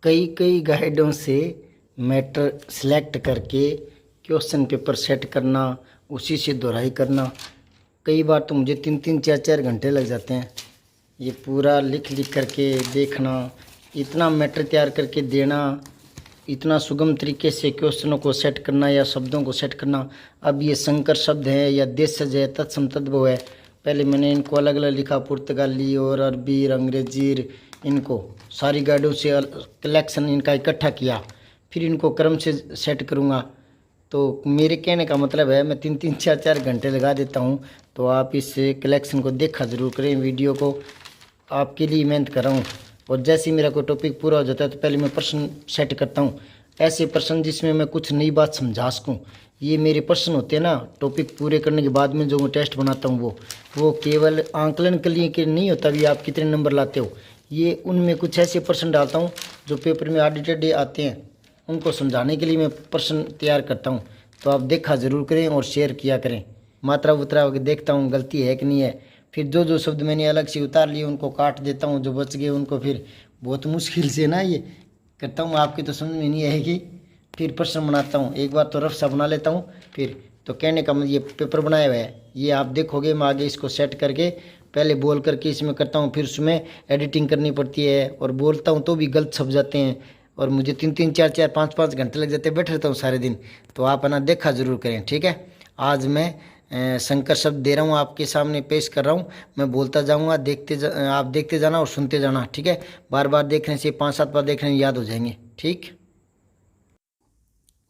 कई कई गाइडों से मैटर सिलेक्ट करके क्वेश्चन पेपर सेट करना, उसी से दोहराई करना। कई बार तो मुझे 3-3 4-4 घंटे लग जाते हैं ये पूरा लिख लिख करके देखना, इतना मैटर तैयार करके देना, इतना सुगम तरीके से क्वेश्चनों को सेट करना या शब्दों को सेट करना। अब ये संकर शब्द है या देशज है, तत्सम तद्भव है। पहले मैंने इनको अलग अलग लिखा, पुर्तगाली और अरबी और अंग्रेजी, इनको सारी गाइडों से कलेक्शन इनका इकट्ठा किया, फिर इनको क्रम से सेट करूँगा। तो मेरे कहने का मतलब है मैं 3-3 4-4 घंटे लगा देता हूँ। तो आप इस कलेक्शन को देखा ज़रूर करें, वीडियो को आपके लिए मेहनत कर रहा हूँ। और जैसे ही मेरा कोई टॉपिक पूरा हो जाता है तो पहले मैं प्रश्न सेट करता हूँ, ऐसे प्रश्न जिसमें मैं कुछ नई बात समझा सकूँ। ये मेरे प्रश्न होते हैं ना, टॉपिक पूरे करने के बाद में जो मैं टेस्ट बनाता हूँ वो केवल आंकलन के लिए के नहीं होता भी आप कितने नंबर लाते हो। ये उनमें कुछ ऐसे प्रश्न डालता हूँ जो पेपर में ऑडिटेड आते हैं, उनको समझाने के लिए मैं प्रश्न तैयार करता हूँ। तो आप देखा ज़रूर करें और शेयर किया करें। मात्रा उतरा के देखता हूँ गलती है कि नहीं है, फिर जो जो शब्द मैंने अलग से उतार लिए उनको काट देता हूँ, जो बच गए उनको फिर बहुत मुश्किल से ना ये करता हूँ, आपकी तो समझ में नहीं आएगी। फिर प्रश्न बनाता हूँ, एक बार तो रफ सा बना लेता हूँ, फिर तो कहने का मतलब ये पेपर बनाया हुआ है, ये आप देखोगे। मैं आगे इसको सेट करके पहले बोल करके इसमें करता हूँ, फिर उसमें एडिटिंग करनी पड़ती है और बोलता हूँ तो भी गलत छप जाते हैं, और मुझे 3-3 4-4 5-5 घंटे लग जाते हैं, बैठ रहता हूँ सारे दिन। तो आप है ना देखा ज़रूर करें, ठीक है। आज मैं संकर शब्द दे रहा हूँ, आपके सामने पेश कर रहा हूँ, मैं बोलता जाऊँगा, आप देखते जाना और सुनते जाना, ठीक है। बार बार देखने से 5-7 बार देखने में याद हो जाएंगे, ठीक।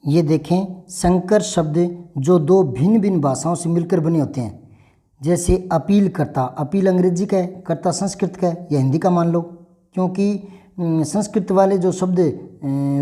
ये देखें, संकर शब्द जो दो भिन्न भिन्न भाषाओं से मिलकर बने होते हैं। जैसे अपील करता, अपील अंग्रेजी का है, करता संस्कृत का है या हिंदी का मान लो, क्योंकि संस्कृत वाले जो शब्द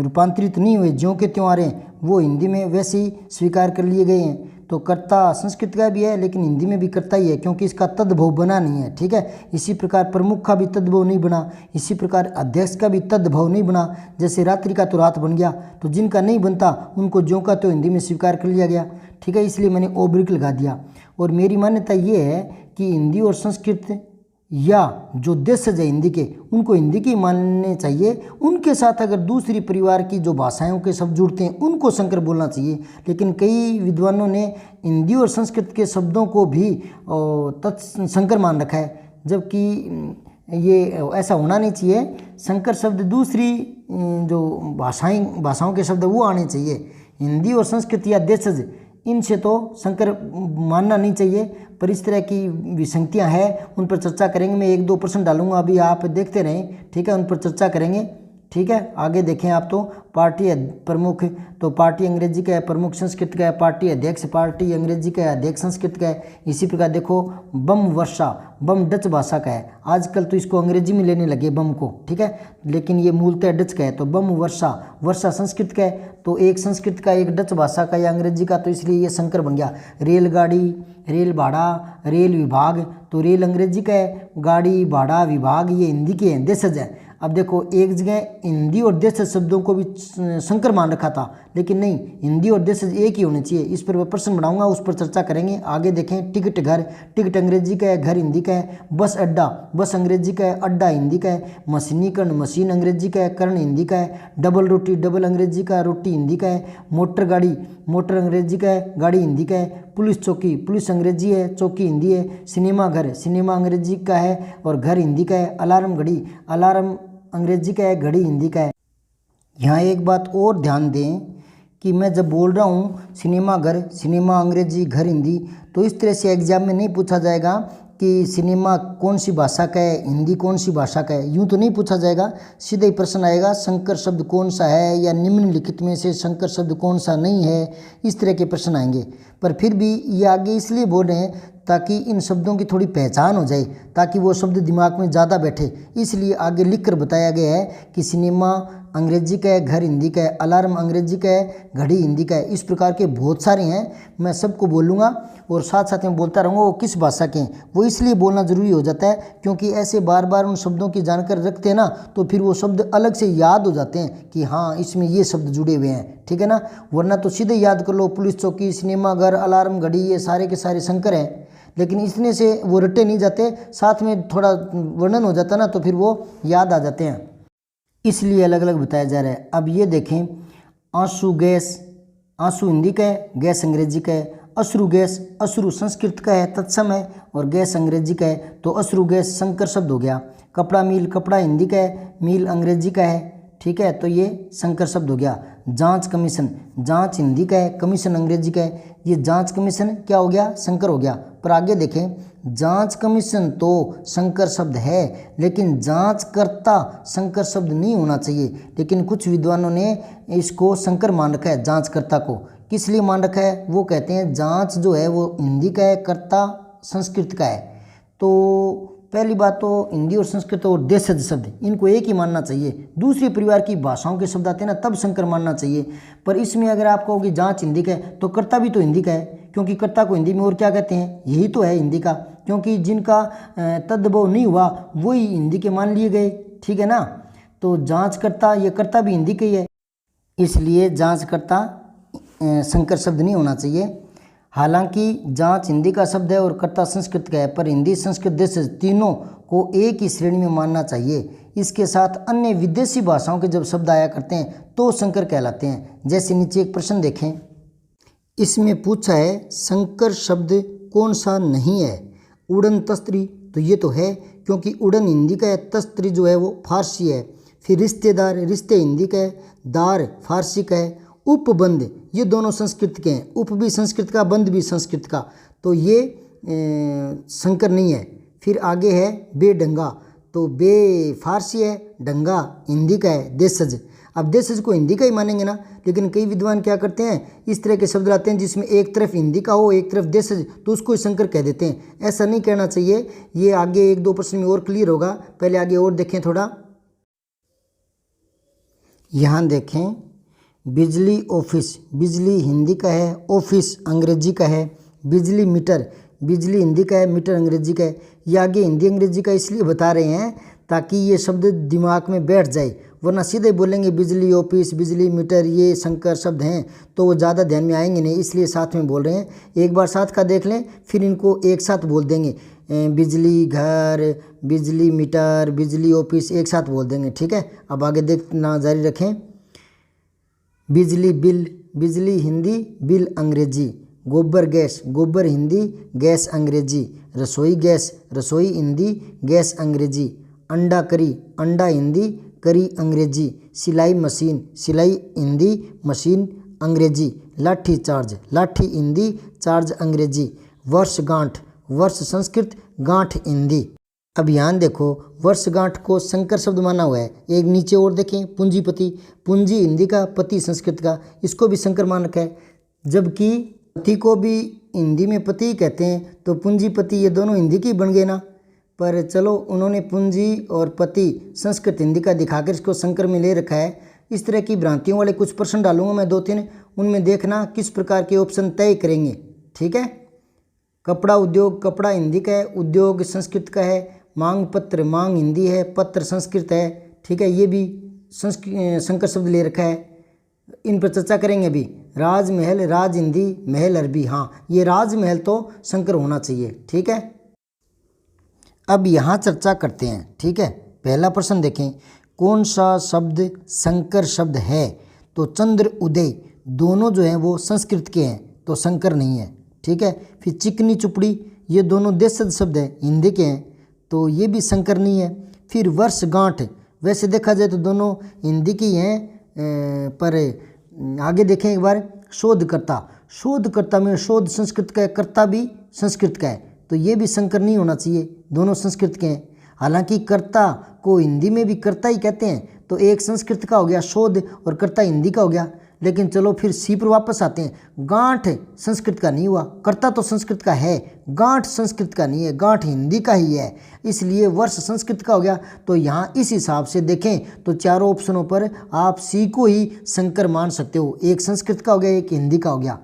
रूपांतरित नहीं हुए, ज्यों के त्यों आ रहे हैं, वो हिंदी में वैसे ही स्वीकार कर लिए गए हैं। तो कर्ता संस्कृत का भी है लेकिन हिंदी में भी कर्ता ही है, क्योंकि इसका तद्भव बना नहीं है, ठीक है। इसी प्रकार प्रमुख का भी तद्भव नहीं बना, इसी प्रकार अध्यक्ष का भी तद्भव नहीं बना। जैसे रात्रि का तो रात बन गया, तो जिनका नहीं बनता उनको ज्यों का तो हिंदी में स्वीकार कर लिया गया, ठीक है। इसलिए मैंने ओब्रिक लगा दिया। और मेरी मान्यता ये है कि हिंदी और संस्कृत या जो देशज है हिंदी के, उनको हिंदी के मानने चाहिए। उनके साथ अगर दूसरी परिवार की जो भाषाओं के शब्द जुड़ते हैं उनको संकर बोलना चाहिए। लेकिन कई विद्वानों ने हिंदी और संस्कृत के शब्दों को भी संकर मान रखा है, जबकि ये ऐसा होना नहीं चाहिए। संकर शब्द दूसरी जो भाषाओं के शब्द वो आने चाहिए। हिंदी और संस्कृत या देशज, इनसे तो संकर मानना नहीं चाहिए। पर इस तरह की विसंगतियां हैं, उन पर चर्चा करेंगे। मैं 1-2 प्रश्न डालूंगा, अभी आप देखते रहें, ठीक है। उन पर चर्चा करेंगे, ठीक है। आगे देखें आप, तो पार्टी प्रमुख, तो पार्टी अंग्रेजी का है, प्रमुख संस्कृत का है, पार्टी अध्यक्ष पार्टी अंग्रेजी का है, अध्यक्ष संस्कृत का है। इसी प्रकार देखो, बम वर्षा, बम डच भाषा का है। आजकल तो इसको अंग्रेजी में लेने लगे बम को, ठीक है, लेकिन ये मूलतः डच का है। तो बम वर्षा, वर्षा संस्कृत का है, तो एक संस्कृत का एक डच भाषा का या अंग्रेजी का, तो इसलिए ये संकर बन गया। रेलगाड़ी, रेल भाड़ा, रेल विभाग, तो रेल अंग्रेजी का है, गाड़ी भाड़ा विभाग ये हिंदी के हैं, देशज है। अब देखो, एक जगह हिंदी और देशज शब्दों को भी संकर मान रखा था, लेकिन नहीं, हिंदी और देशज एक ही होने चाहिए। इस पर मैं प्रश्न बनाऊंगा, उस पर चर्चा करेंगे। आगे देखें, टिकट घर, टिकट अंग्रेजी का है, घर हिंदी का है। बस अड्डा, बस अंग्रेजी का है, अड्डा हिंदी का है। मशीनीकरण, मशीन अंग्रेजी का है, कर्ण हिंदी का है। डबल रोटी, डबल अंग्रेजी का, रोटी हिंदी का है। मोटर गाड़ी, मोटर अंग्रेजी का है, गाड़ी हिंदी का है। पुलिस चौकी, पुलिस अंग्रेजी है, चौकी हिंदी है। सिनेमा घर, सिनेमा अंग्रेजी का है और घर हिंदी का है। अलार्म घड़ी, अलार्म अंग्रेजी का है, घड़ी हिंदी का है। यहाँ एक बात और ध्यान दें कि मैं जब बोल रहा हूँ सिनेमा घर, सिनेमा अंग्रेजी, घर हिंदी, तो इस तरह से एग्जाम में नहीं पूछा जाएगा कि सिनेमा कौन सी भाषा का है, हिंदी कौन सी भाषा का है, यूँ तो नहीं पूछा जाएगा। सीधा ही प्रश्न आएगा, संकर शब्द कौन सा है या निम्नलिखित में से संकर शब्द कौन सा नहीं है, इस तरह के प्रश्न आएंगे। पर फिर भी ये आगे इसलिए बोल रहे हैं ताकि इन शब्दों की थोड़ी पहचान हो जाए, ताकि वो शब्द दिमाग में ज़्यादा बैठे। इसलिए आगे लिख कर बताया गया है कि सिनेमा अंग्रेजी का है, घर हिंदी का है, अलार्म अंग्रेजी का है, घड़ी हिंदी का है। इस प्रकार के बहुत सारे हैं, मैं सबको बोलूँगा और साथ साथ में बोलता रहूँगा वो किस भाषा के हैं। वो इसलिए बोलना ज़रूरी हो जाता है क्योंकि ऐसे बार बार उन शब्दों की जानकारी रखते हैं ना, तो फिर वो शब्द अलग से याद हो जाते हैं कि हाँ इसमें ये शब्द जुड़े हुए हैं, ठीक है ना। वरना तो सीधे याद कर लो, पुलिस चौकी, सिनेमा घर, अलार्म घड़ी, ये सारे के सारे संकर हैं। लेकिन इसने से वो रटे नहीं जाते, साथ में थोड़ा वर्णन हो जाता ना, तो फिर वो याद आ जाते हैं। इसलिए अलग अलग बताया जा रहा है। अब ये देखें, आंसू गैस, आंसू हिंदी का है, गैस अंग्रेजी का है। अश्रु गैस, अश्रु संस्कृत का है, तत्सम है, और गैस अंग्रेजी का है, तो अश्रु गैस संकर शब्द हो गया। कपड़ा मिल, कपड़ा हिंदी का है, मिल अंग्रेजी का है, ठीक है, तो ये संकर शब्द हो गया। जांच कमीशन, जांच हिंदी का है, कमीशन अंग्रेजी का है, ये जांच कमीशन क्या हो गया, संकर हो गया। पर आगे देखें, जांच कमीशन तो संकर शब्द है, लेकिन जांचकर्ता संकर शब्द नहीं होना चाहिए, लेकिन कुछ विद्वानों ने इसको संकर मान रखा है, जांचकर्ता को। किस लिए मान रखा है, वो कहते हैं जांच जो है वो हिंदी का है, कर्ता संस्कृत का है। तो पहली बात तो हिंदी और संस्कृत और देशज शब्द इनको एक ही मानना चाहिए। दूसरे परिवार की भाषाओं के शब्द आते हैं ना, तब संकर मानना चाहिए। पर इसमें अगर आप कहोगे जांच हिंदी का है, तो कर्ता भी तो हिंदी का है, क्योंकि कर्ता को हिंदी में और क्या कहते हैं, यही तो है हिंदी का, क्योंकि जिनका तद्भव नहीं हुआ वही हिंदी के मान लिए गए, ठीक है ना। तो जांचकर्ता, ये कर्ता भी हिंदी का ही है, इसलिए जांचकर्ता संकर शब्द नहीं होना चाहिए। हालांकि जांच हिंदी का शब्द है और कर्ता संस्कृत का है, पर हिंदी संस्कृत देशज तीनों को एक ही श्रेणी में मानना चाहिए। इसके साथ अन्य विदेशी भाषाओं के जब शब्द आया करते हैं तो संकर कहलाते हैं। जैसे नीचे एक प्रश्न देखें, इसमें पूछा है संकर शब्द कौन सा नहीं है। उड़न तस्त्री, तो ये तो है, क्योंकि उड़न हिंदी का है, तस्त्री जो है वो फारसी है। फिर रिश्तेदार, रिश्ते हिंदी का है, दार फारसी का है। उपबंध, ये दोनों संस्कृत के हैं, उप भी संस्कृत का, बंध भी संस्कृत का, तो ये संकर नहीं है। फिर आगे है बेढंगा, तो बे फारसी है, ढंगा हिंदी का है, देशज। अब देशज को हिंदी का ही मानेंगे ना, लेकिन कई विद्वान क्या करते हैं, इस तरह के शब्द लाते हैं जिसमें एक तरफ हिंदी का हो एक तरफ देशज, तो उसको ही संकर कह देते हैं। ऐसा नहीं कहना चाहिए। ये आगे एक दो प्रश्न में और क्लियर होगा, पहले आगे और देखें थोड़ा। यहाँ देखें, बिजली ऑफिस, बिजली हिंदी का है, ऑफिस अंग्रेजी का है। बिजली मीटर, बिजली हिंदी का है, मीटर अंग्रेजी का है। ये आगे हिंदी अंग्रेजी का इसलिए बता रहे हैं ताकि ये शब्द दिमाग में बैठ जाए, वरना सीधे बोलेंगे बिजली ऑफिस, बिजली मीटर, ये संकर शब्द हैं तो वो ज़्यादा ध्यान में आएंगे नहीं, इसलिए साथ में बोल रहे हैं। एक बार साथ का देख लें, फिर इनको एक साथ बोल देंगे, बिजली घर, बिजली मीटर, बिजली ऑफिस, एक साथ बोल देंगे, ठीक है। अब आगे देखना जारी रखें। बिजली बिल, बिजली हिंदी, बिल अंग्रेजी। गोबर गैस, गोबर हिंदी, गैस अंग्रेजी। रसोई गैस, रसोई हिंदी, गैस अंग्रेजी। अंडा करी, अंडा हिंदी, करी अंग्रेजी। सिलाई मशीन, सिलाई हिंदी, मशीन अंग्रेजी। लाठी चार्ज, लाठी हिंदी, चार्ज अंग्रेजी। वर्षगांठ, वर्ष संस्कृत, गांठ हिंदी। अब यहाँ देखो, वर्षगांठ को संकर शब्द माना हुआ है। एक नीचे और देखें, पूंजीपति, पूंजी हिंदी का, पति संस्कृत का, इसको भी संकर मान रखा है। जबकि पति को भी हिंदी में पति कहते हैं, तो पूंजीपति ये दोनों हिंदी की बन गए ना। पर चलो, उन्होंने पूंजी और पति संस्कृत हिंदी का दिखाकर इसको संकर में ले रखा है। इस तरह की भ्रांतियों वाले कुछ प्रश्न डालूंगा मैं 2-3, उनमें देखना किस प्रकार के ऑप्शन तय करेंगे, ठीक है। कपड़ा उद्योग, कपड़ा हिंदी का है, उद्योग संस्कृत का है। मांग पत्र, मांग हिंदी है, पत्र संस्कृत है, ठीक है, ये भी संकर शब्द ले रखा है। इन पर चर्चा करेंगे अभी। राजमहल, राज हिंदी, महल अरबी, हाँ ये राजमहल तो संकर होना चाहिए, ठीक है। अब यहाँ चर्चा करते हैं, ठीक है। पहला प्रश्न देखें, कौन सा शब्द संकर शब्द है। तो चंद्र उदय, दोनों जो हैं वो संस्कृत के हैं, तो संकर नहीं है, ठीक है। फिर चिकनी चुपड़ी, ये दोनों देशज शब्द हैं, हिंदी के हैं, तो ये भी संकर नहीं है। फिर वर्षगांठ, वैसे देखा जाए तो दोनों हिंदी की हैं, पर आगे देखें एक बार। शोधकर्ता, शोधकर्ता में शोध संस्कृत का है, कर्ता भी संस्कृत का है, तो ये भी संकर नहीं होना चाहिए, दोनों संस्कृत के हैं। हालांकि कर्ता को हिंदी में भी कर्ता ही कहते हैं, तो एक संस्कृत का हो गया शोध और कर्ता हिंदी का हो गया। लेकिन चलो फिर सी पर वापस आते हैं। गांठ संस्कृत का नहीं हुआ, कर्ता तो संस्कृत का है, गांठ संस्कृत का नहीं है, गांठ हिंदी का ही है, इसलिए वर्ष संस्कृत का हो गया। तो यहाँ इस हिसाब से देखें तो चारों ऑप्शनों पर आप सी को ही संकर मान सकते हो, एक संस्कृत का हो गया, एक हिंदी का हो गया,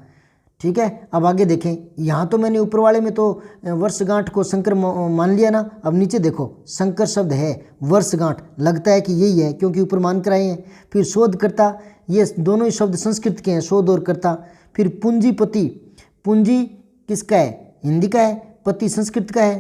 ठीक है। अब आगे देखें, यहाँ तो मैंने ऊपर वाले में तो वर्षगांठ को संकर मान लिया ना। अब नीचे देखो, संकर शब्द है वर्षगांठ, लगता है कि यही है क्योंकि ऊपर मान कर आए हैं। फिर शोधकर्ता, ये दोनों ही शब्द संस्कृत के हैं, शोध और कर्ता। फिर पूंजीपति, पूंजी किसका है, हिंदी का है, पति संस्कृत का है।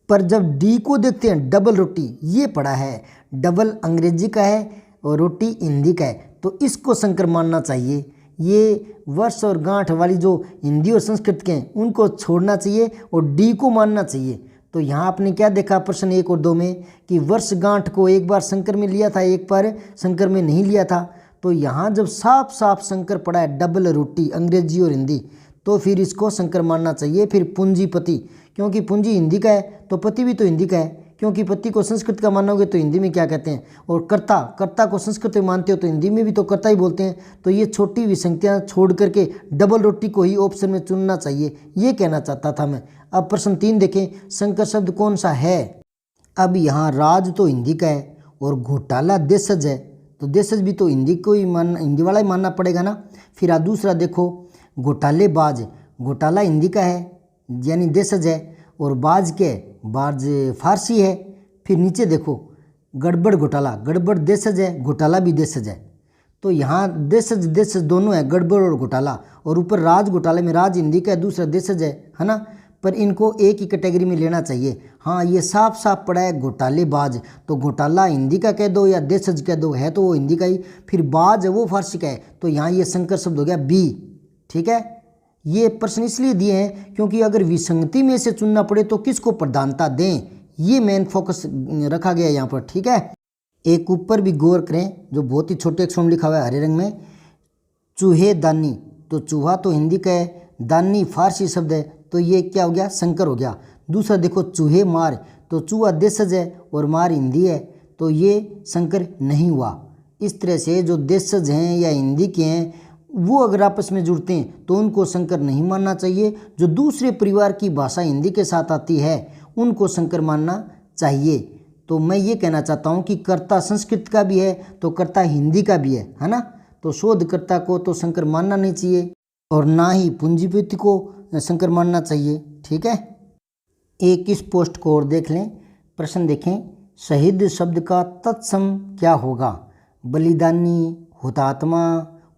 पर जब डी को देखते हैं, डबल रोटी, ये पढ़ा है, डबल अंग्रेजी का है, और रोटी हिंदी का है, तो इसको संकर मानना चाहिए। ये वर्ष और गांठ वाली जो हिंदी और संस्कृत के हैं उनको छोड़ना चाहिए और डी को मानना चाहिए। तो यहाँ आपने क्या देखा प्रश्न 1 और 2 में कि वर्ष गांठ को एक बार संकर में लिया था, एक बार संकर में नहीं लिया था। तो यहाँ जब साफ साफ संकर पड़ा है डबल रोटी अंग्रेजी और हिंदी, तो फिर इसको संकर मानना चाहिए। फिर पूंजीपति, क्योंकि पूंजी हिंदी का है तो पति भी तो हिंदी का है, क्योंकि पति को संस्कृत का मानोगे तो हिंदी में क्या कहते हैं, और कर्ता, कर्ता को संस्कृत में मानते हो तो हिंदी में भी तो कर्ता ही बोलते हैं। तो ये छोटी विसंगतियाँ छोड़ करके डबल रोटी को ही ऑप्शन में चुनना चाहिए, ये कहना चाहता था मैं। अब प्रश्न 3 देखें, संकर शब्द कौन सा है। अब यहाँ राज तो हिंदी का है और घोटाला देशज है, तो देशज भी तो हिंदी को ही हिंदी वाला ही मानना पड़ेगा ना। फिर आप दूसरा देखो, घोटालेबाज, घोटाला हिंदी का है यानी देशज है, और बाज के बाज फारसी है। फिर नीचे देखो, गड़बड़ घोटाला, गड़बड़ देशज है, घोटाला भी देशज है। तो यहाँ देशज देशज दोनों है, गड़बड़ और घोटाला। और ऊपर राज, घोटाले में राज हिंदी का है, दूसरा देशज है ना। पर इनको एक ही कैटेगरी में लेना चाहिए। हाँ, ये साफ साफ पड़ा है घोटालेबाज, तो घोटाला हिंदी का कह दो या देशज कह दो, है तो वो हिंदी का ही। फिर बाज है वो फारसी का है, तो यहाँ ये संकर शब्द हो गया बी। ठीक है, ये प्रश्न इसलिए दिए हैं क्योंकि अगर विसंगति में से चुनना पड़े तो किसको प्रधानता दें, ये मेन फोकस रखा गया है यहाँ पर। ठीक है, एक ऊपर भी गौर करें जो बहुत ही छोटे अक्षरों में लिखा हुआ है हरे रंग में, चूहेदानी, तो चूहा तो हिंदी का है, दानी फारसी शब्द है, तो ये क्या हो गया, संकर हो गया। दूसरा देखो, चूहे मार, तो चूहा देशज है और मार हिंदी है, तो ये संकर नहीं हुआ। इस तरह से जो देशज हैं या हिंदी के हैं वो अगर आपस में जुड़ते हैं तो उनको संकर नहीं मानना चाहिए। जो दूसरे परिवार की भाषा हिंदी के साथ आती है उनको संकर मानना चाहिए। तो मैं ये कहना चाहता हूँ कि कर्ता संस्कृत का भी है तो कर्ता हिंदी का भी है ना। तो शोधकर्ता को तो संकर मानना नहीं चाहिए और ना ही पूंजीपति को संकर मानना चाहिए। ठीक है, एक इस पोस्ट को और देख लें। प्रश्न देखें, शहीद शब्द का तत्सम क्या होगा। बलिदानी, हुतात्मा,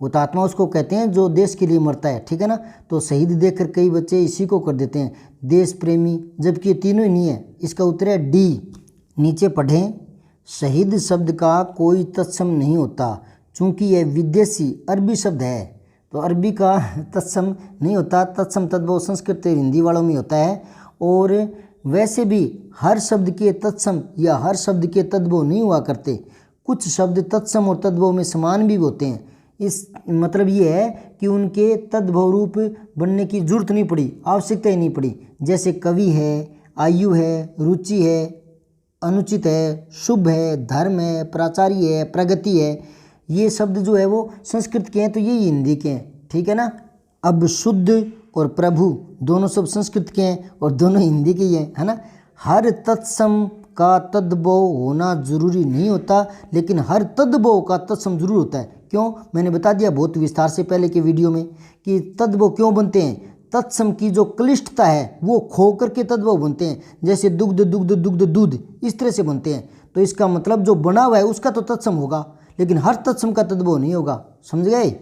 हुतात्मा उसको कहते हैं जो देश के लिए मरता है। ठीक है ना, तो शहीद देखकर कई बच्चे इसी को कर देते हैं देश प्रेमी, जबकि ये तीनों ही नहीं है। इसका उत्तर है डी। नीचे पढ़ें, शहीद शब्द का कोई तत्सम नहीं होता चूँकि यह विदेशी अरबी शब्द है। तो अरबी का तत्सम नहीं होता, तत्सम तद्भव संस्कृत हिंदी वालों में होता है। और वैसे भी हर शब्द के तत्सम या हर शब्द के तद्भव नहीं हुआ करते, कुछ शब्द तत्सम और तद्भव में समान भी होते हैं। इस मतलब ये है कि उनके तद्भव रूप बनने की जरूरत नहीं पड़ी, आवश्यकता ही नहीं पड़ी। जैसे कवि है, आयु है, रुचि है, अनुचित है, शुभ है, धर्म है, प्राचार्य है, प्रगति है, ये शब्द जो है वो संस्कृत के हैं तो ये हिंदी के हैं। ठीक है ना। अब शुद्ध और प्रभु दोनों शब्द संस्कृत के हैं और दोनों हिंदी के ही हैं, है ना। हर तत्सम का तद्भव होना जरूरी नहीं होता, लेकिन हर तद्भव का तत्सम जरूर होता है। क्यों, मैंने बता दिया बहुत विस्तार से पहले के वीडियो में कि तद्भव क्यों बनते हैं। तत्सम की जो क्लिष्टता है वो खो करके तद्भव बनते हैं, जैसे दुग्ध दुग्ध दुग्ध दूध, इस तरह से बनते हैं। तो इसका मतलब जो बना हुआ है उसका तो तत्सम होगा, लेकिन हर तत्सम का तद्भव नहीं होगा। समझ गए।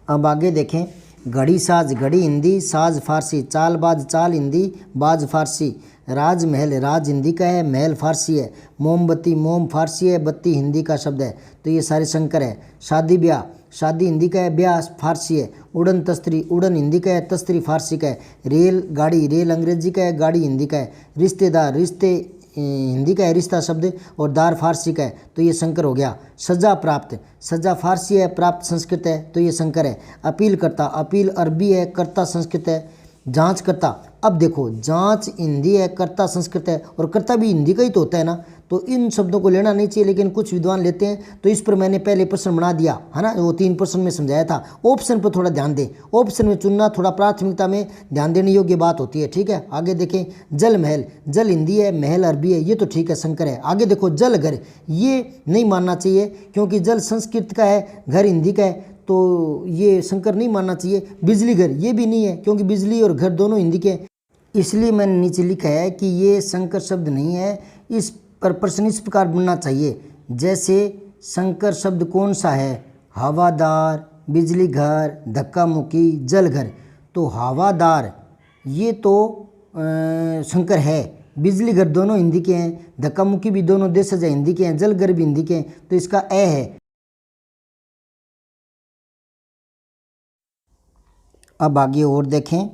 अब आगे देखें, घड़ी साज, घड़ी हिंदी, साज फारसी, चालबाज, चाल हिंदी, बाज फारसी, राजमहल, राज हिंदी का है, महल फारसी है, मोमबत्ती, मोम फारसी है, बत्ती हिंदी का शब्द है, तो ये सारे संकर है। शादी ब्याह, शादी हिंदी का है, ब्याह फारसी है। उड़न तस्त्री, उड़न हिंदी का है, तस्त्री फारसी का है। रेल गाड़ी, रेल अंग्रेजी का है, गाड़ी हिंदी का है। रिश्तेदार, रिश्ते हिंदी का है, रिश्ता शब्द, और दार फारसी का है, तो ये संकर हो गया। सजा प्राप्त, सजा फारसी है, प्राप्त संस्कृत है, तो ये संकर है। अपील करता, अपील अरबी है, कर्ता संस्कृत है। जांच करता, अब देखो जांच हिंदी है, कर्ता संस्कृत है, और कर्ता भी हिंदी का ही तो होता है ना। तो इन शब्दों को लेना नहीं चाहिए, लेकिन कुछ विद्वान लेते हैं। तो इस पर मैंने पहले प्रश्न बना दिया है ना, वो 3 प्रश्न में समझाया था। ऑप्शन पर थोड़ा ध्यान दें, ऑप्शन में चुनना थोड़ा प्राथमिकता में ध्यान देने योग्य बात होती है। ठीक है, आगे देखें, जल महल, जल हिंदी है, महल अरबी है, ये तो ठीक है, संकर है। आगे देखो, जल घर, ये नहीं मानना चाहिए क्योंकि जल संस्कृत का है, घर हिंदी का है, तो ये संकर नहीं मानना चाहिए। बिजली घर, ये भी नहीं है क्योंकि बिजली और घर दोनों हिंदी के हैं, इसलिए मैंने नीचे लिखा है कि ये संकर शब्द नहीं है। इस पर प्रश्न इस प्रकार बनना चाहिए, जैसे संकर शब्द कौन सा है। हवादार, बिजली घर, धक्का मुक्की, जल घर। तो हवादार ये तो संकर है, बिजली घर दोनों हिंदी के हैं, धक्का मुक्की भी दोनों देशज हिंदी के हैं, जल घर भी हिंदी के हैं, तो इसका ए है। अब आगे और देखें,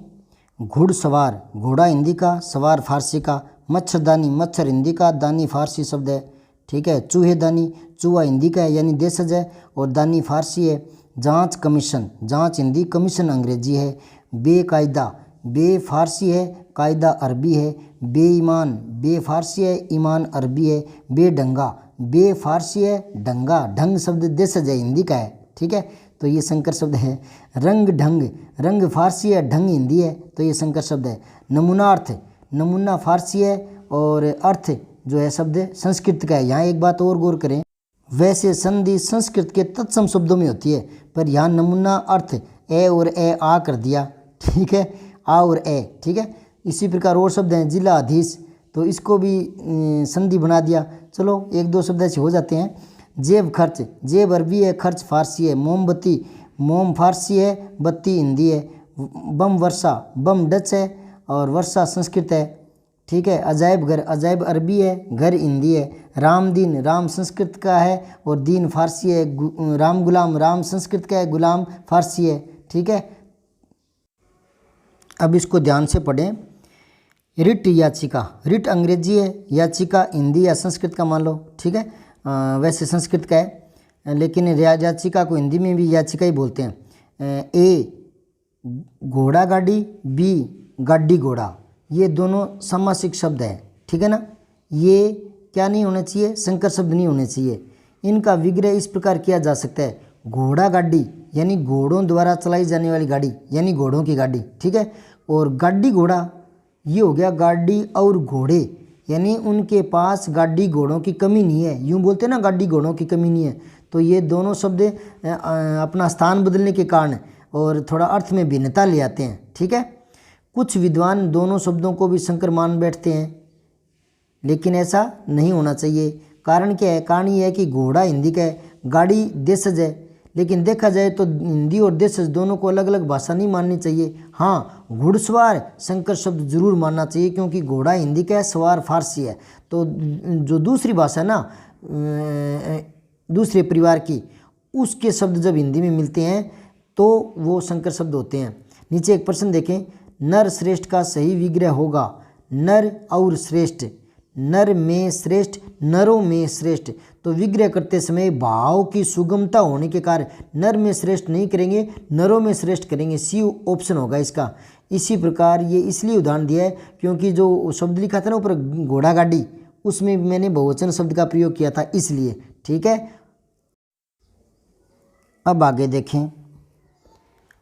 घुड़सवार, घोड़ा हिंदी का, सवार फारसी का। मच्छरदानी, मच्छर हिंदी का, दानी फारसी शब्द है, ठीक है। चूहेदानी, चूहा हिंदी का है यानी देशज है, और दानी फारसी है। जांच कमीशन, जांच हिंदी, कमीशन अंग्रेजी है। बेकायदा, बे फारसी है, कायदा अरबी है। बेईमान, बे फारसी है, ईमान अरबी है। बेढंगा, बे फारसी है, ढंगा, ढंग शब्द देशज है हिंदी का है, ठीक है, तो ये संकर शब्द है। रंग ढंग, रंग फारसी है, ढंग हिंदी है, तो ये संकर शब्द है। नमूनार्थ, नमूना फारसी है, और अर्थ जो है शब्द संस्कृत का है। यहाँ एक बात और गौर करें, वैसे संधि संस्कृत के तत्सम शब्दों में होती है, पर यहाँ नमूना अर्थ ए और ए आ कर दिया, ठीक है, आ और ए, ठीक है। इसी प्रकार और शब्द हैं, जिलाधीश, तो इसको भी संधि बना दिया। चलो एक दो शब्द ऐसे हो जाते हैं। जेब खर्च, जेब अरबी है, खर्च फारसी है। मोमबत्ती, मोम फारसी है, बत्ती हिंदी है। बम वर्षा, बम डच है और वर्षा संस्कृत है, ठीक है। अजायब घर, अजायब अरबी है, घर हिंदी है। राम दिन, राम संस्कृत का है और दीन फारसी है। राम गुलाम, राम संस्कृत का है, गुलाम फारसी है, ठीक है। अब इसको ध्यान से पढ़ें। रिट याचिका, रिट अंग्रेजी है, याचिका हिंदी या संस्कृत का मान लो, ठीक है। वैसे संस्कृत का है, लेकिन याचिका को हिंदी में भी याचिका ही बोलते हैं। ए घोड़ा गाड़ी, बी गाड़ी घोड़ा, ये दोनों समासिक शब्द है, ठीक है ना। ये क्या नहीं होना चाहिए, संकर शब्द नहीं होने चाहिए। इनका विग्रह इस प्रकार किया जा सकता है, घोड़ा गाड़ी यानी घोड़ों द्वारा चलाई जाने वाली गाड़ी, यानी घोड़ों की गाड़ी, ठीक है। और गाड़ी घोड़ा ये हो गया गाड़ी और घोड़े, यानी उनके पास गाड़ी घोड़ों की कमी नहीं है, यूँ बोलते हैं ना, गाड़ी घोड़ों की कमी नहीं है। तो ये दोनों शब्द अपना स्थान बदलने के कारण और थोड़ा अर्थ में भिन्नता ले आते हैं, ठीक है। कुछ विद्वान दोनों शब्दों को भी संकर मान बैठते हैं, लेकिन ऐसा नहीं होना चाहिए। कारण क्या है, कारण ये है कि घोड़ा हिंदी का है, गाड़ी देशज है, लेकिन देखा जाए तो हिंदी और देशज दोनों को अलग अलग भाषा नहीं माननी चाहिए। हाँ, घुड़सवार संकर शब्द जरूर मानना चाहिए, क्योंकि घोड़ा हिंदी का है, सवार फारसी है, तो जो दूसरी भाषा ना दूसरे परिवार की, उसके शब्द जब हिंदी में मिलते हैं तो वो संकर शब्द होते हैं। नीचे एक प्रश्न देखें, नर श्रेष्ठ का सही विग्रह होगा नर और श्रेष्ठ, नर में श्रेष्ठ, नरों में श्रेष्ठ। तो विग्रह करते समय भाव की सुगमता होने के कारण नर में श्रेष्ठ नहीं करेंगे, नरों में श्रेष्ठ करेंगे, सी ऑप्शन होगा इसका। इसी प्रकार ये इसलिए उदाहरण दिया है क्योंकि जो शब्द लिखा था ना ऊपर घोड़ा गाड़ी, उसमें मैंने बहुवचन शब्द का प्रयोग किया था, इसलिए, ठीक है। अब आगे देखें,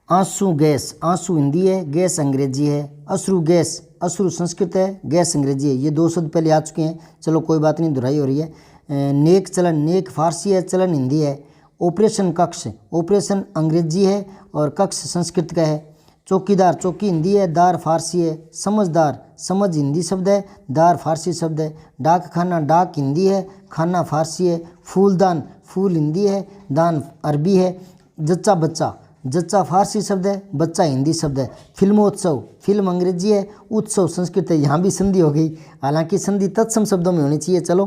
आंसू गैस, आंसू हिंदी है, गैस अंग्रेजी है। अश्रु गैस, अश्रु संस्कृत है, गैस अंग्रेजी है। ये दो शब्द पहले आ चुके हैं, चलो कोई बात नहीं, दोहराई हो रही है। नेक चलन, नेक फारसी है, चलन हिंदी है। ऑपरेशन कक्ष, ऑपरेशन अंग्रेजी है और कक्ष संस्कृत का है। चौकीदार, चौकी हिंदी है, दार फारसी है। समझदार, समझ हिंदी शब्द है, दार फारसी शब्द है। डाक खाना, डाक हिंदी है, खाना फारसी है। फूलदान, फूल हिंदी है, दान अरबी है। जच्चा बच्चा, जच्चा फारसी शब्द है, बच्चा हिंदी शब्द है। फिल्मोत्सव, फिल्म अंग्रेजी है, उत्सव संस्कृत है। यहाँ भी संधि हो गई, हालांकि संधि तत्सम शब्दों में होनी चाहिए। चलो,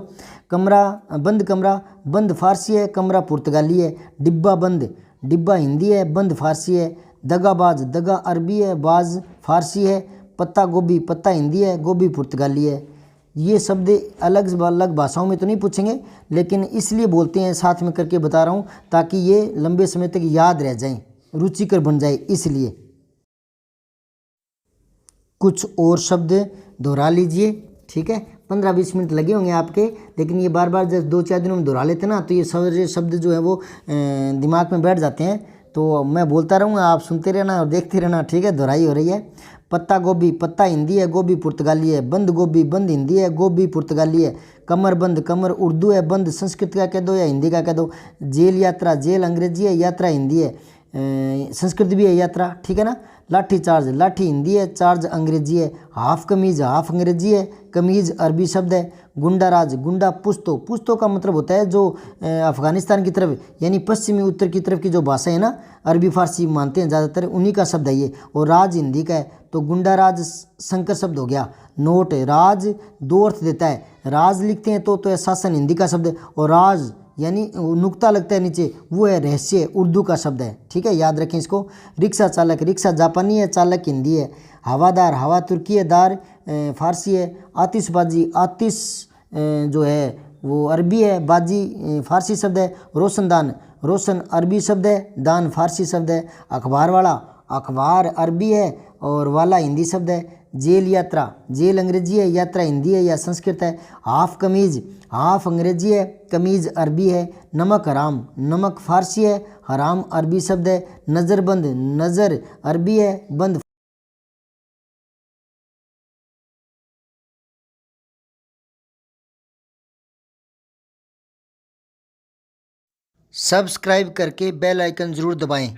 कमरा, बंद कमरा, बंद फारसी है, कमरा पुर्तगाली है। डिब्बा बंद, डिब्बा हिंदी है, बंद फारसी है। दगाबाज, दगा अरबी है, बाज फारसी है। पत्ता गोभी, पत्ता हिंदी है, गोभी पुर्तगाली है। ये शब्द अलग अलग भाषाओं में तो नहीं पूछेंगे, लेकिन इसलिए बोलते हैं, साथ में करके बता रहा हूँ ताकि ये लंबे समय तक याद रह जाएं, रुचिकर बन जाए, इसलिए। कुछ और शब्द दोहरा लीजिए, ठीक है। 15-20 मिनट लगे होंगे आपके, लेकिन ये बार बार जब 2-4 दिनों में दोहरा लेते ना, तो ये सारे शब्द जो है वो दिमाग में बैठ जाते हैं। तो मैं बोलता रहूँगा, आप सुनते रहना और देखते रहना, ठीक है। दोहराई हो रही है। पत्ता गोभी, पत्ता हिंदी है, गोभी पुर्तगाली है। बंद गोभी, बंद हिंदी है, गोभी पुर्तगाली है। कमर बंद, कमर उर्दू है, बंद संस्कृत का कह दो या हिंदी का कह दो। जेल यात्रा, जेल अंग्रेजी है, यात्रा हिंदी है। संस्कृत भी है यात्रा, ठीक है ना। लाठी चार्ज, लाठी हिंदी है, चार्ज अंग्रेजी है। हाफ कमीज, हाफ अंग्रेजी है, कमीज अरबी शब्द है। गुंडा राज, गुंडा पुश्तो, पुश्तो का मतलब होता है जो अफगानिस्तान की तरफ यानी पश्चिमी उत्तर की तरफ की जो भाषा है ना, अरबी फारसी मानते हैं ज़्यादातर, उन्हीं का शब्द है ये। और राज हिंदी का है, तो गुंडा राज संकर शब्द हो गया। नोट, राज दो अर्थ देता है, राज लिखते हैं तो शासन हिंदी का शब्द है, और राज यानी नुक्ता लगता है नीचे, वो है रहस्य, उर्दू का शब्द है, ठीक है, याद रखें इसको। रिक्शा चालक, रिक्शा जापानी है, चालक हिंदी है। हवादार, हवा तुर्की है, दार फारसी है। आतिशबाजी, आतिश जो है वो अरबी है, बाजी फारसी शब्द है। रोशनदान, रोशन अरबी शब्द है, दान फारसी शब्द है। अखबार वाला, अखबार अरबी है और वाला हिंदी शब्द है। जेल यात्रा, जेल अंग्रेजी है, यात्रा हिंदी है या संस्कृत है। हाफ कमीज, हाफ अंग्रेजी है, कमीज अरबी है। नमक हराम, नमक फारसी है, हराम अरबी शब्द है। नज़रबंद, नज़र अरबी है, बंद। सब्सक्राइब करके बेल आइकन ज़रूर दबाएं।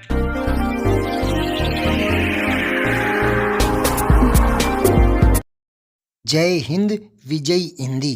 जय हिंद, विजय हिंदी।